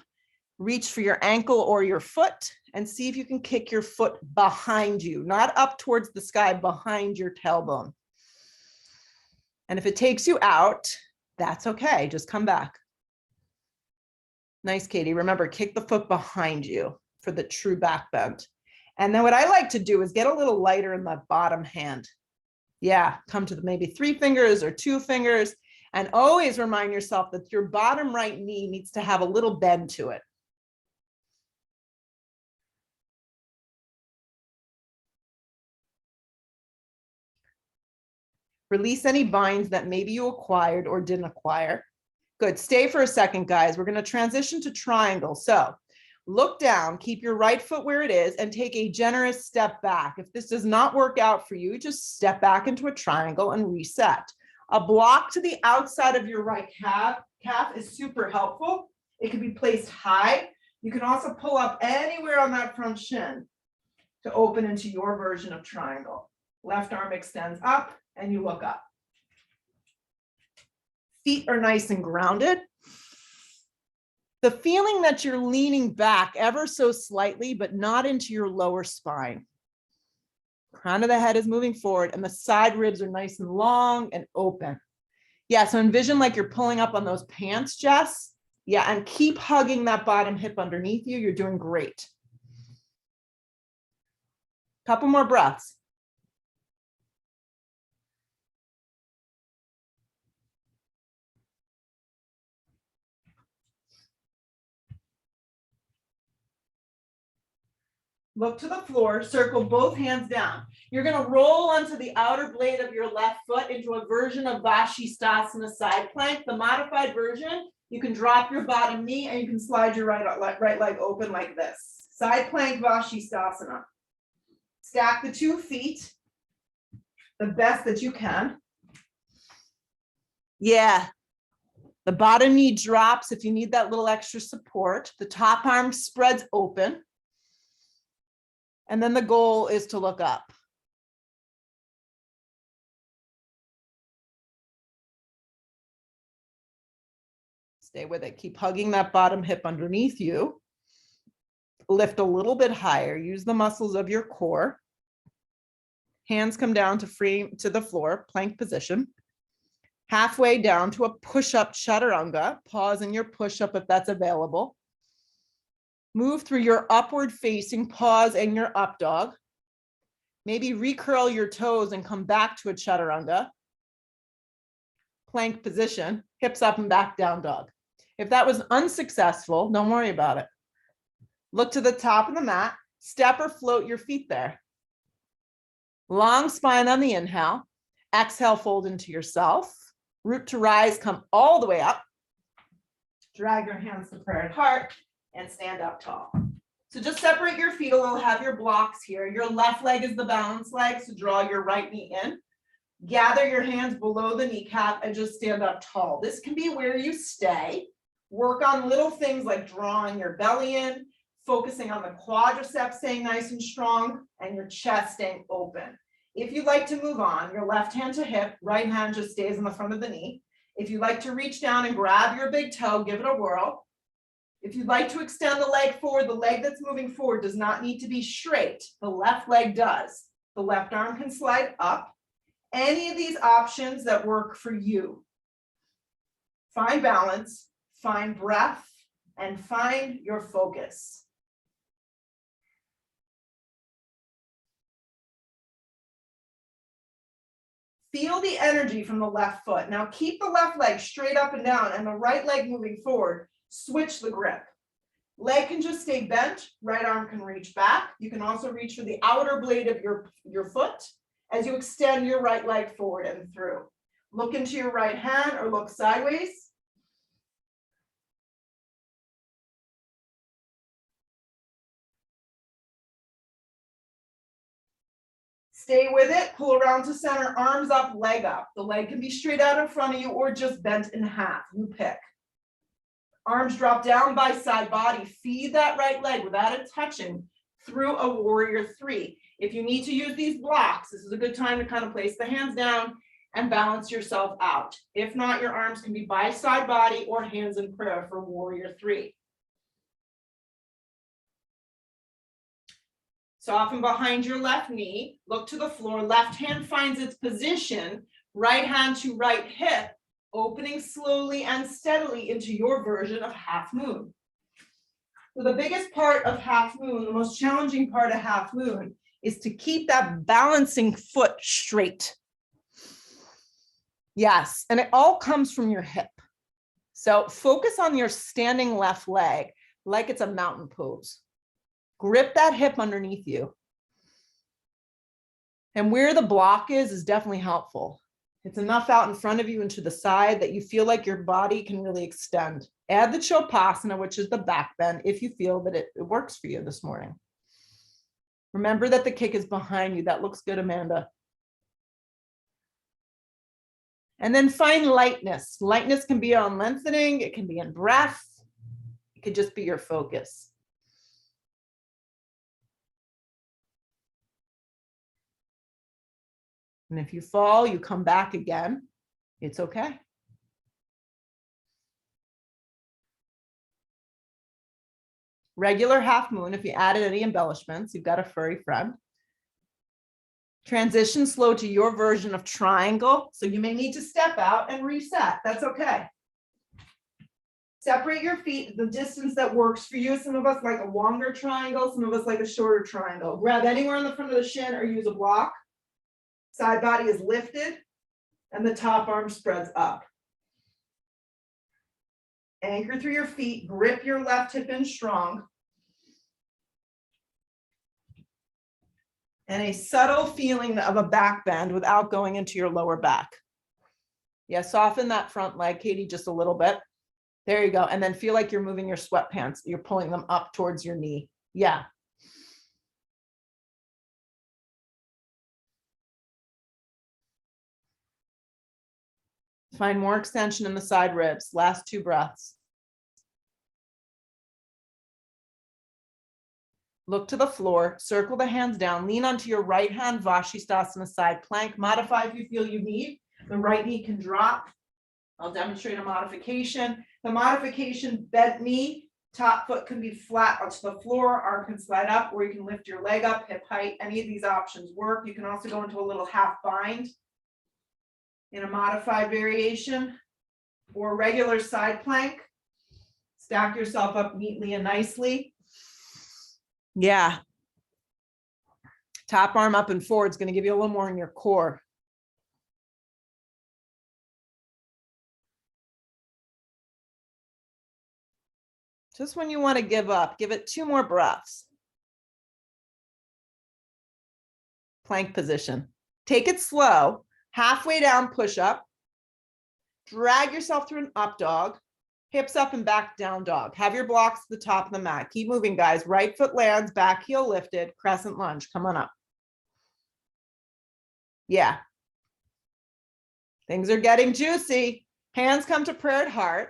reach for your ankle or your foot, and see if you can kick your foot behind you, not up towards the sky, behind your tailbone. And if it takes you out, that's okay. Just come back. Nice, Katie. Remember, kick the foot behind you for the true back bend. And then what I like to do is get a little lighter in the bottom hand. Yeah, come to maybe 3 fingers or 2 fingers, and always remind yourself that your bottom right knee needs to have a little bend to it. Release any binds that maybe you acquired or didn't acquire. Good. Stay for a second, guys. We're going to transition to triangle. So look down, keep your right foot where it is, and take a generous step back. If this does not work out for you, just step back into a triangle and reset. A block to the outside of your right calf is super helpful. It can be placed high. You can also pull up anywhere on that front shin to open into your version of triangle. Left arm extends up and you look up. Feet are nice and grounded. The feeling that you're leaning back ever so slightly, but not into your lower spine. Crown of the head is moving forward and the side ribs are nice and long and open. Yeah, so envision like you're pulling up on those pants, Jess. Yeah, and keep hugging that bottom hip underneath you. You're doing great. Couple more breaths. Look to the floor, circle both hands down. You're going to roll onto the outer blade of your left foot into a version of Vashisthasana side plank. The modified version, you can drop your bottom knee and you can slide your right leg open like this. Side plank Vashisthasana. Stack the 2 feet the best that you can. Yeah. The bottom knee drops if you need that little extra support. The top arm spreads open. And then the goal is to look up. Stay with it. Keep hugging that bottom hip underneath you. Lift a little bit higher. Use the muscles of your core. Hands come down to the floor, plank position. Halfway down to a push-up chaturanga. Pause in your push-up if that's available. Move through your upward facing, pause in your up dog. Maybe recurl your toes and come back to a chaturanga. Plank position, hips up and back down dog. If that was unsuccessful, don't worry about it. Look to the top of the mat, step or float your feet there. Long spine on the inhale. Exhale, fold into yourself. Root to rise, come all the way up. Drag your hands to prayer at heart. And stand up tall. So just separate your feet a little, have your blocks here. Your left leg is the balance leg, so draw your right knee in. Gather your hands below the kneecap and just stand up tall. This can be where you stay. Work on little things like drawing your belly in, focusing on the quadriceps staying nice and strong, and your chest staying open. If you'd like to move on, your left hand to hip, right hand just stays in the front of the knee. If you'd like to reach down and grab your big toe, give it a whirl. If you'd like to extend the leg forward, the leg that's moving forward does not need to be straight. The left leg does. The left arm can slide up. Any of these options that work for you. Find balance, find breath, and find your focus. Feel the energy from the left foot. Now keep the left leg straight up and down and the right leg moving forward. Switch the grip. Leg can just stay bent, right arm can reach back. You can also reach for the outer blade of your foot as you extend your right leg forward and through. Look into your right hand or look sideways. Stay with it, pull around to center, arms up, leg up. The leg can be straight out in front of you or just bent in half, you pick. Arms drop down by side body. Feed that right leg without it touching through a warrior 3. If you need to use these blocks, this is a good time to kind of place the hands down and balance yourself out. If not, your arms can be by side body or hands in prayer for warrior 3. Soften behind your left knee. Look to the floor. Left hand finds its position. Right hand to right hip. Opening slowly and steadily into your version of half moon. So the biggest part of half moon, the most challenging part of half moon, is to keep that balancing foot straight. Yes, and it all comes from your hip. So focus on your standing left leg like it's a mountain pose. Grip that hip underneath you. And where the block is definitely helpful. It's enough out in front of you and to the side that you feel like your body can really extend. Add the Chopasana, which is the back bend, if you feel that it works for you this morning. Remember that the kick is behind you. That looks good, Amanda. And then find lightness. Lightness can be on lengthening. It can be in breath. It could just be your focus. And if you fall, you come back again. It's okay. Regular half moon. If you added any embellishments, you've got a furry friend. Transition slow to your version of triangle. So you may need to step out and reset. That's okay. Separate your feet the distance that works for you. Some of us like a longer triangle. Some of us like a shorter triangle. Grab anywhere in the front of the shin or use a block. Side body is lifted and the top arm spreads up. Anchor through your feet. Grip your left hip in strong. And a subtle feeling of a back bend without going into your lower back. Yeah, soften that front leg, Katie, just a little bit. There you go. And then feel like you're moving your sweatpants. You're pulling them up towards your knee. Yeah. Find more extension in the side ribs. Last 2 breaths. Look to the floor, circle the hands down, lean onto your right hand, Vashisthasana side plank. Modify if you feel you need. The right knee can drop. I'll demonstrate a modification. The modification, bent knee, top foot can be flat onto the floor, arm can slide up, or you can lift your leg up, hip height. Any of these options work. You can also go into a little half bind in a modified variation, or regular side plank. Stack yourself up neatly and nicely. Yeah. Top arm up and forward is going to give you a little more in your core. Just when you want to give up, give it 2 more breaths. Plank position. Take it slow. Halfway down, push up. Drag yourself through an up dog. Hips up and back down dog. Have your blocks at the top of the mat. Keep moving, guys. Right foot lands, back heel lifted, crescent lunge. Come on up. Yeah. Things are getting juicy. Hands come to prayer at heart.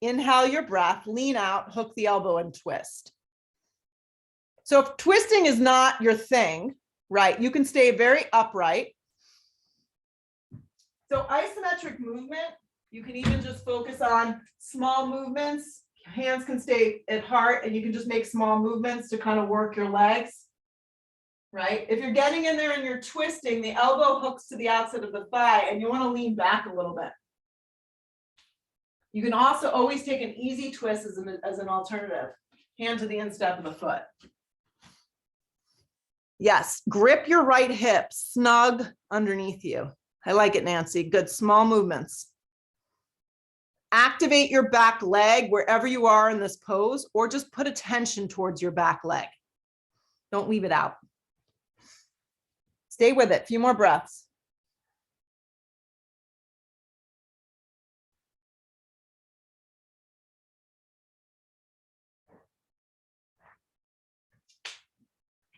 Inhale your breath, lean out, hook the elbow and twist. So if twisting is not your thing, right, you can stay very upright. So isometric movement, you can even just focus on small movements. Hands can stay at heart and you can just make small movements to kind of work your legs, right? If you're getting in there and you're twisting, the elbow hooks to the outside of the thigh and you want to lean back a little bit. You can also always take an easy twist as an alternative. Hand to the instep of the foot. Yes, grip your right hip snug underneath you. I like it, Nancy. Good, small movements. Activate your back leg wherever you are in this pose, or just put attention towards your back leg. Don't leave it out. Stay with it. A few more breaths.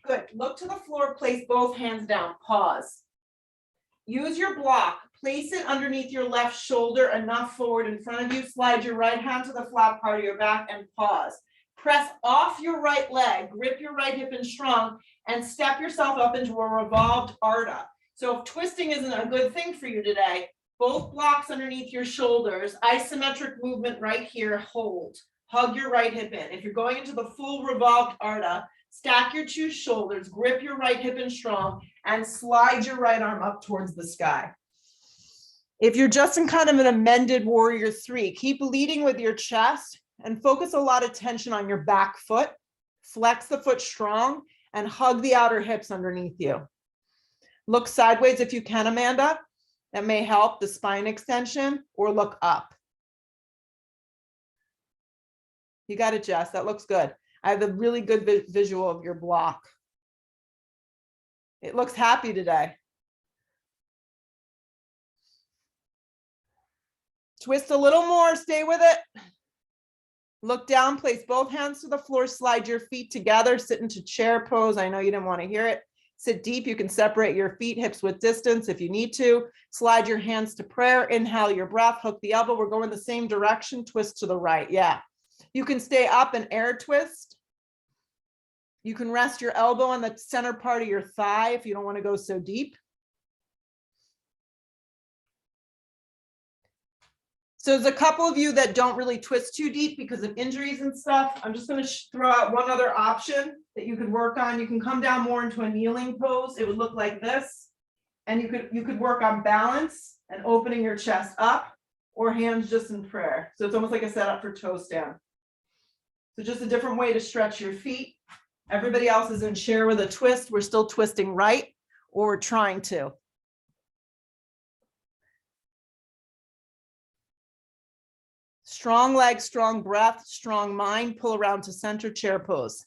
Good. Look to the floor, place both hands down. Pause. Use your block. Place it underneath your left shoulder, enough forward in front of you. Slide your right hand to the flat part of your back and pause. Press off your right leg, grip your right hip in strong, and step yourself up into a revolved Ardha. So if twisting isn't a good thing for you today, both blocks underneath your shoulders, isometric movement right here, hold. Hug your right hip in. If you're going into the full revolved Ardha, stack your 2 shoulders, grip your right hip in strong, and slide your right arm up towards the sky. If you're just in kind of an amended warrior 3, keep leading with your chest and focus a lot of tension on your back foot. Flex the foot strong and hug the outer hips underneath you. Look sideways if you can, Amanda. that may help the spine extension, or look up. You got it, Jess. That looks good. I have a really good visual of your block. It looks happy today. Twist a little more, stay with it. Look down, place both hands to the floor, slide your feet together, sit into chair pose. I know you didn't want to hear it. Sit deep. You can separate your feet, hips width distance if you need to. Slide your hands to prayer. Inhale your breath, hook the elbow. We're going the same direction, twist to the right. Yeah. You can stay up and air twist. You can rest your elbow on the center part of your thigh if you don't want to go so deep. So there's a couple of you that don't really twist too deep because of injuries and stuff. I'm just going to throw out one other option that you could work on. You can come down more into a kneeling pose. It would look like this. And you could work on balance and opening your chest up, or hands just in prayer. So it's almost like a setup for toe stand. So just a different way to stretch your feet. Everybody else is in chair with a twist. We're still twisting right, or we're trying to. Strong legs, strong breath, strong mind. Pull around to center, chair pose.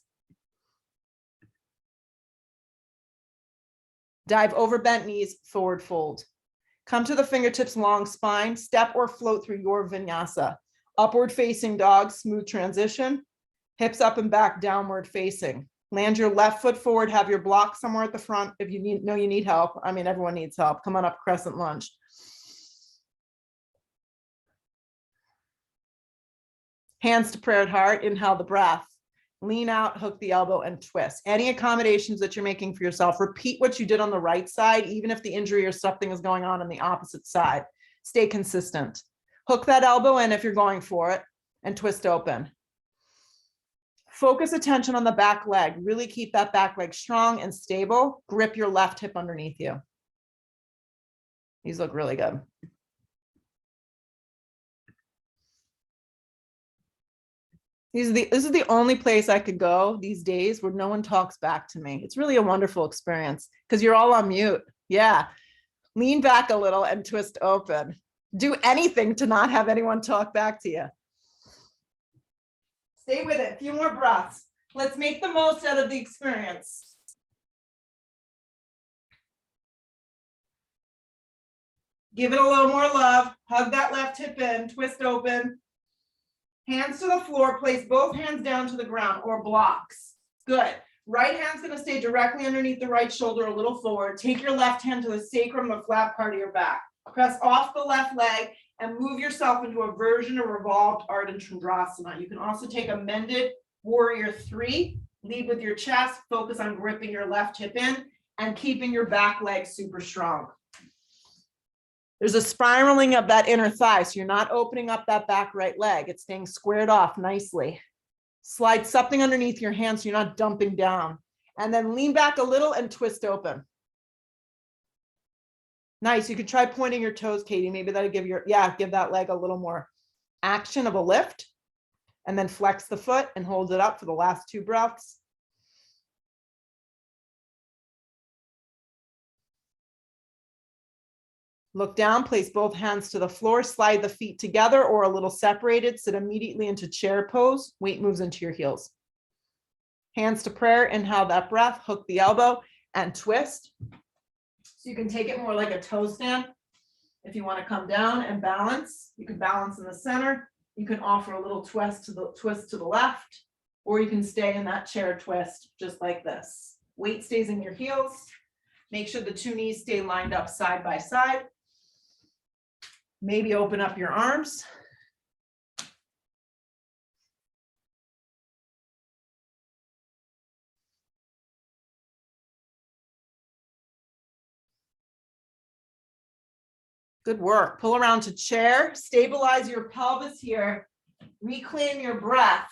Dive over bent knees, forward fold. Come to the fingertips, long spine. Step or float through your vinyasa. Upward facing dog, smooth transition. Hips up and back, downward facing. Land your left foot forward, have your block somewhere at the front if you need help. I mean, everyone needs help. Come on up, crescent lunge. Hands to prayer at heart, inhale the breath. Lean out, hook the elbow, and twist. Any accommodations that you're making for yourself, repeat what you did on the right side, even if the injury or something is going on the opposite side. Stay consistent. Hook that elbow in if you're going for it, and twist open. Focus attention on the back leg. Really keep that back leg strong and stable. Grip your left hip underneath you. These look really good. This is the only place I could go these days where no one talks back to me. It's really a wonderful experience because you're all on mute. Yeah. Lean back a little and twist open. Do anything to not have anyone talk back to you. Stay with it. A few more breaths. Let's make the most out of the experience. Give it a little more love. Hug that left hip in, twist open. Hands to the floor, place both hands down to the ground or blocks. Good. Right hand's going to stay directly underneath the right shoulder, a little forward. Take your left hand to the sacrum, the flat part of your back. Press off the left leg and move yourself into a version of revolved Ardha Chandrasana. You can also take a mended warrior 3, lead with your chest, focus on gripping your left hip in and keeping your back leg super strong. There's a spiraling of that inner thigh, so you're not opening up that back right leg. It's staying squared off nicely. Slide something underneath your hands so you're not dumping down. And then lean back a little and twist open. Nice. You could try pointing your toes, Katie. Maybe that'll give that leg a little more action of a lift. And then flex the foot and hold it up for the last 2 breaths. Look down, place both hands to the floor, slide the feet together or a little separated, sit immediately into chair pose, weight moves into your heels. Hands to prayer, inhale that breath, hook the elbow and twist. So you can take it more like a toe stand. If you want to come down and balance, you can balance in the center. You can offer a little twist to the left, or you can stay in that chair twist just like this. Weight stays in your heels. Make sure the 2 knees stay lined up side by side. Maybe open up your arms. Good work. Pull around to chair. Stabilize your pelvis here. Reclaim your breath.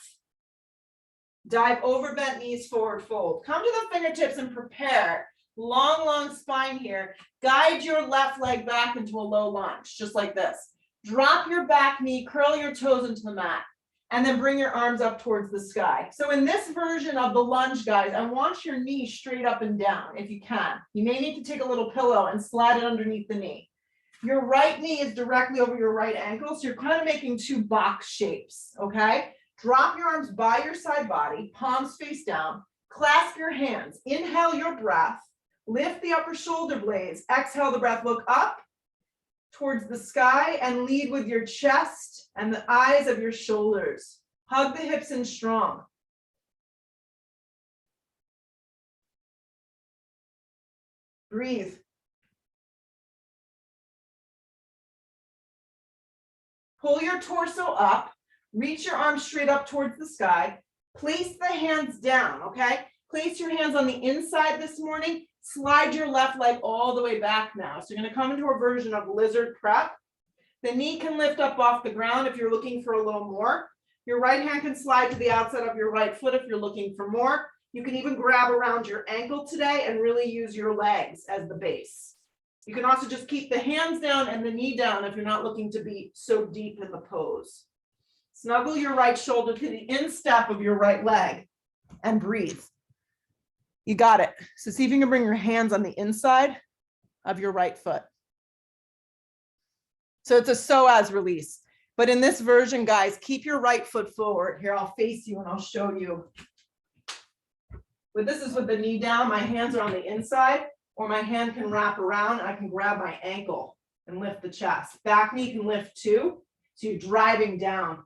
Dive over bent knees, forward fold. Come to the fingertips and prepare. Long, long spine here. Guide your left leg back into a low lunge, just like this. Drop your back knee, curl your toes into the mat, and then bring your arms up towards the sky. So in this version of the lunge, guys, I want your knee straight up and down if you can. You may need to take a little pillow and slide it underneath the knee. Your right knee is directly over your right ankle, so you're kind of making two box shapes, okay? Drop your arms by your side body, palms face down, clasp your hands, inhale your breath, lift the upper shoulder blades, exhale the breath, look up towards the sky and lead with your chest and the eyes of your shoulders. Hug the hips in strong. Breathe. Pull your torso up, reach your arms straight up towards the sky, place the hands down, okay? Place your hands on the inside this morning, slide your left leg all the way back now. So you're gonna come into a version of lizard prep. The knee can lift up off the ground if you're looking for a little more. Your right hand can slide to the outside of your right foot if you're looking for more. You can even grab around your ankle today and really use your legs as the base. You can also just keep the hands down and the knee down if you're not looking to be so deep in the pose. Snuggle your right shoulder to the instep of your right leg and breathe. You got it. So see if you can bring your hands on the inside of your right foot. So it's a psoas release. But in this version, guys, keep your right foot forward. Here, I'll face you and I'll show you. But this is with the knee down. My hands are on the inside, or my hand can wrap around. I can grab my ankle and lift the chest. Back knee can lift too. So you're driving down.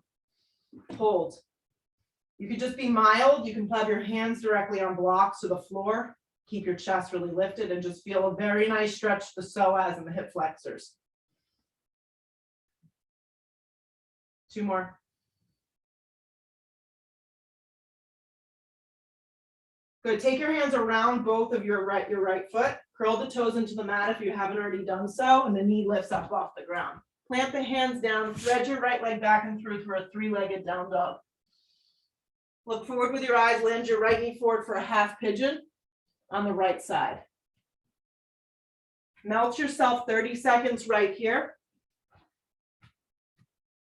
Hold. You could just be mild. You can have your hands directly on blocks to the floor. Keep your chest really lifted and just feel a very nice stretch to the psoas and the hip flexors. Two more. Good. Take your hands around both of your right foot. Curl the toes into the mat if you haven't already done so, and the knee lifts up off the ground. Plant the hands down, thread your right leg back and through for a three-legged down dog. Look forward with your eyes, land your right knee forward for a half pigeon on the right side. Melt yourself 30 seconds right here.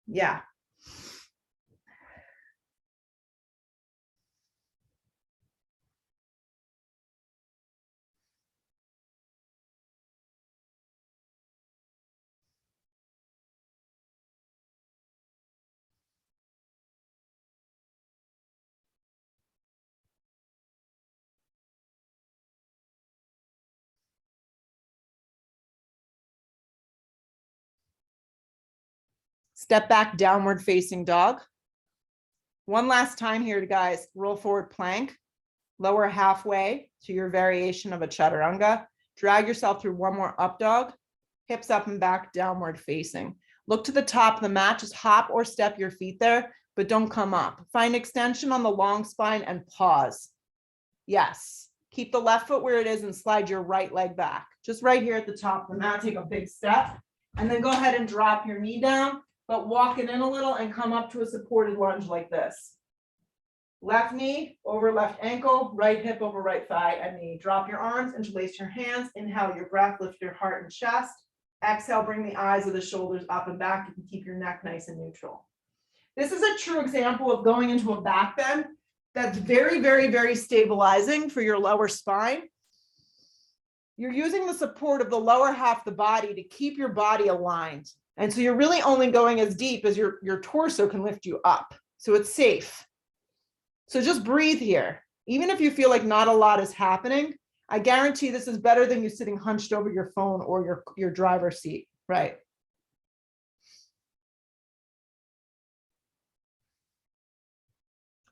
Yeah. Step back, downward facing dog. One last time here, guys. Roll forward plank. Lower halfway to your variation of a chaturanga. Drag yourself through one more up dog. Hips up and back, downward facing. Look to the top of the mat. Just hop or step your feet there, but don't come up. Find extension on the long spine and pause. Yes. Keep the left foot where it is and slide your right leg back. Just right here at the top of the mat, take a big step. And then go ahead and drop your knee down, but walk it in a little and come up to a supported lunge like this. Left knee over left ankle, right hip over right thigh and knee. Drop your arms, interlace your hands, inhale your breath, lift your heart and chest. Exhale, bring the eyes of the shoulders up and back. You can keep your neck nice and neutral. This is a true example of going into a back bend that's very, very, very stabilizing for your lower spine. You're using the support of the lower half of the body to keep your body aligned. And so you're really only going as deep as your torso can lift you up. So it's safe. So just breathe here. Even if you feel like not a lot is happening, I guarantee this is better than you sitting hunched over your phone or your driver's seat, right?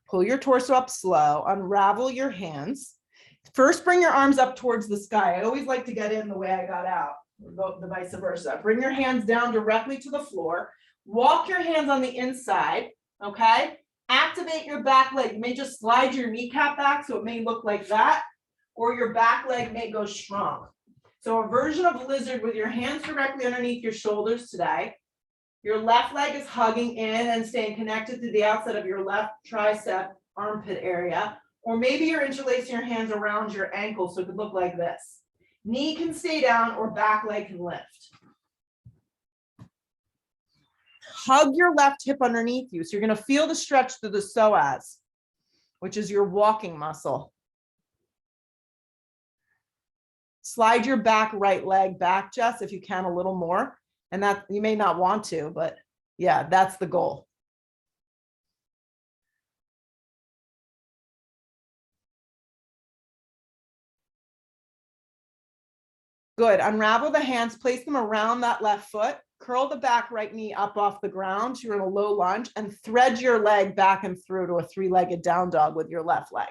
Pull your torso up slow, unravel your hands. First, bring your arms up towards the sky. I always like to get in the way I got out, the vice versa. Bring your hands down directly to the floor. Walk your hands on the inside, okay? Activate your back leg. You may just slide your kneecap back, so it may look like that, or your back leg may go strong. So a version of lizard with your hands directly underneath your shoulders today. Your left leg is hugging in and staying connected to the outside of your left tricep armpit area. Or maybe you're interlacing your hands around your ankle, so it could look like this. Knee can stay down or back leg can lift. Hug your left hip underneath you. So you're going to feel the stretch through the psoas, which is your walking muscle. Slide your back right leg back, Jess, if you can, a little more. And that you may not want to, but yeah, that's the goal. Good. Unravel the hands, place them around that left foot, curl the back right knee up off the ground. You're in a low lunge and thread your leg back and through to a three-legged down dog with your left leg.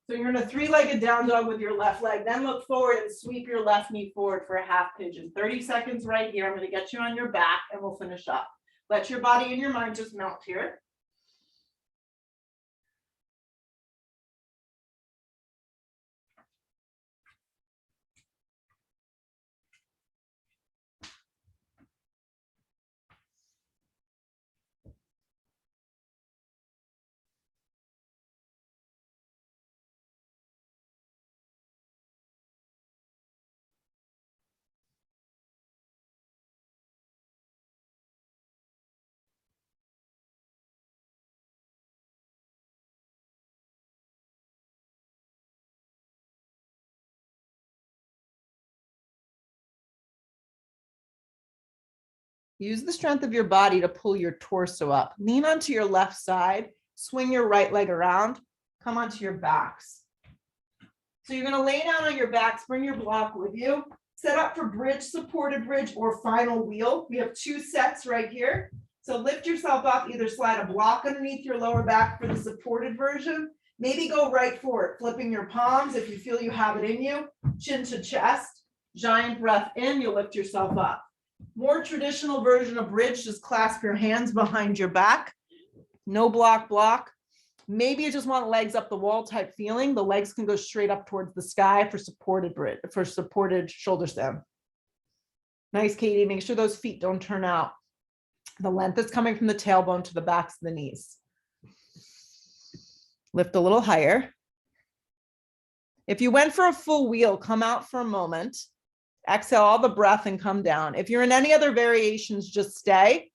So you're in a three-legged down dog with your left leg. Then look forward and sweep your left knee forward for a half pigeon. 30 seconds right here. I'm going to get you on your back and we'll finish up. Let your body and your mind just melt here. Use the strength of your body to pull your torso up. Lean onto your left side, swing your right leg around, come onto your backs. So you're going to lay down on your backs, bring your block with you, set up for bridge, supported bridge, or final wheel. We have 2 sets right here. So lift yourself up, either slide a block underneath your lower back for the supported version. Maybe go right for it, flipping your palms if you feel you have it in you, chin to chest, giant breath in, you'll lift yourself up. More traditional version of bridge, just clasp your hands behind your back. No block. Maybe you just want legs up the wall type feeling. The legs can go straight up towards the sky for supported bridge, for supported shoulder stand. Nice, Katie. Make sure those feet don't turn out. The length is coming from the tailbone to the backs of the knees. Lift a little higher. If you went for a full wheel, come out for a moment. Exhale all the breath and come down. If you're in any other variations, just stay.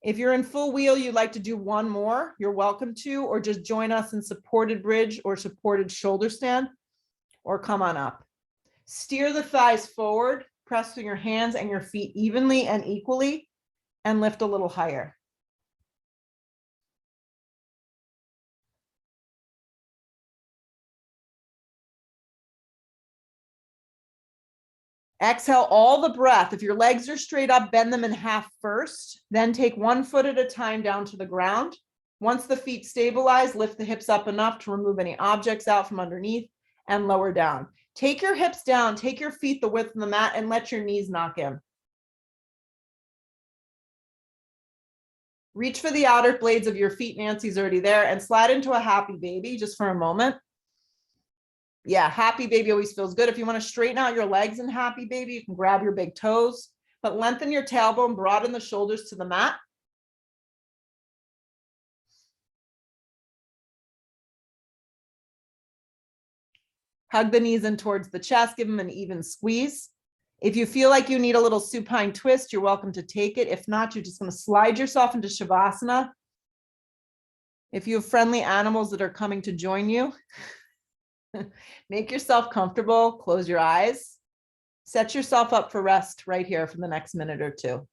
If you're in full wheel, you'd like to do one more, you're welcome to, or just join us in supported bridge or supported shoulder stand, or come on up. Steer the thighs forward, press through your hands and your feet evenly and equally, and lift a little higher. Exhale all the breath. If your legs are straight up, bend them in half first, then take 1 foot at a time down to the ground. Once the feet stabilize, lift the hips up enough to remove any objects out from underneath and lower down. Take your hips down, take your feet the width of the mat and let your knees knock in. Reach for the outer blades of your feet. Nancy's already there, and slide into a happy baby just for a moment. Yeah, happy baby always feels good. If you want to straighten out your legs in happy baby, you can grab your big toes, but lengthen your tailbone, broaden the shoulders to the mat. Hug the knees in towards the chest, give them an even squeeze. If you feel like you need a little supine twist, you're welcome to take it. If not, you're just going to slide yourself into Shavasana. If you have friendly animals that are coming to join you, make yourself comfortable, close your eyes, set yourself up for rest right here for the next minute or two.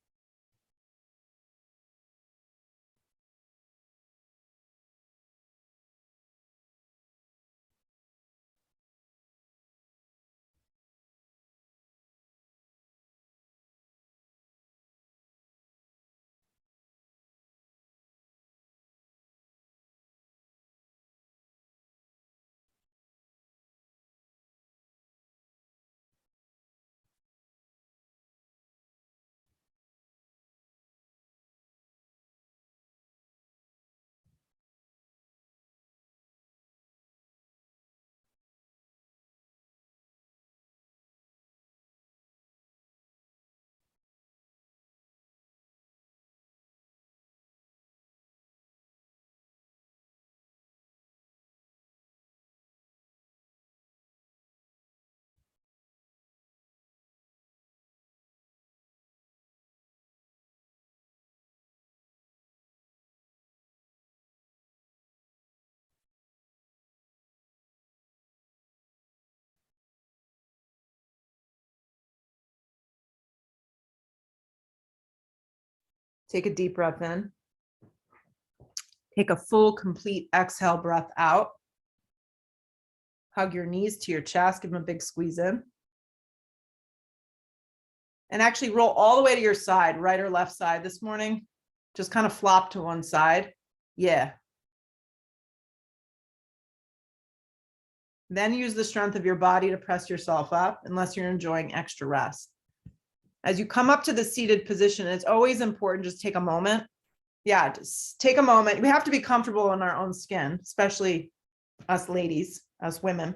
Take a deep breath in. Take a full, complete exhale breath out. Hug your knees to your chest, give them a big squeeze in. And actually roll all the way to your side, right or left side this morning. Just kind of flop to one side. Yeah. Then use the strength of your body to press yourself up, unless you're enjoying extra rest. As you come up to the seated position, it's always important, just take a moment. Yeah, just take a moment. We have to be comfortable in our own skin, especially us ladies, us women.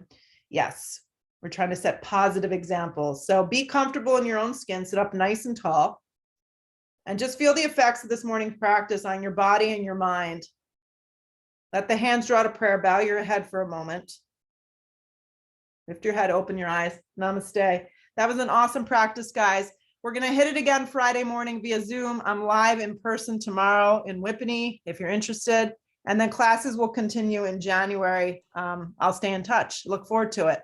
Yes, we're trying to set positive examples. So be comfortable in your own skin, sit up nice and tall, and just feel the effects of this morning's practice on your body and your mind. Let the hands draw to prayer, bow your head for a moment. Lift your head, open your eyes. Namaste. That was an awesome practice, guys. We're going to hit it again Friday morning via Zoom. I'm live in person tomorrow in Whippany, if you're interested. And then classes will continue in January. I'll stay in touch. Look forward to it.